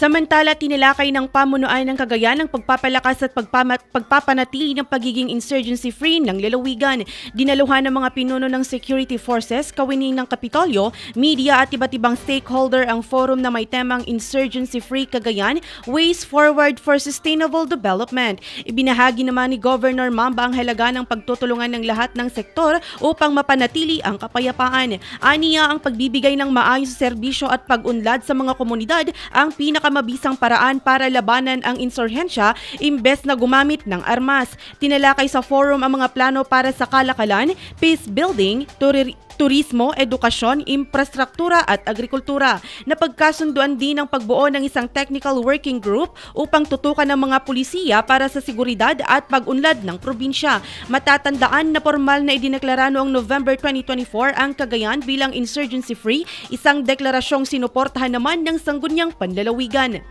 Samantala, tinilakay ng pamunuan ng Cagayan ang pagpapalakas at pagpapanatili ng pagiging insurgency-free ng lalawigan. Dinaluhan ng mga pinuno ng security forces, kawini ng Kapitolyo, media at iba't ibang stakeholder ang forum na may temang Insurgency-Free Cagayan, Ways Forward for Sustainable Development. Ibinahagi naman ni Governor Mamba ang halaga ng pagtutulungan ng lahat ng sektor upang mapanatili ang kapayapaan. Aniya ang pagbibigay ng maayos na serbisyo at pag-unlad sa mga komunidad ang pinakamabisang paraan para labanan ang insurhensya imbes na gumamit ng armas. Tinalakay sa forum ang mga plano para sa kalakalan, peace building, turismo, edukasyon, infrastruktura at agrikultura. Napagkasunduan din ang pagbuo ng isang technical working group upang tutukan ng mga pulisiya para sa seguridad at pag-unlad ng probinsya. Matatandaan na formal na idineklara noong November 2024 ang Cagayan bilang insurgency-free, isang deklarasyong sinuportahan naman ng Sangguniang Panlalawigan.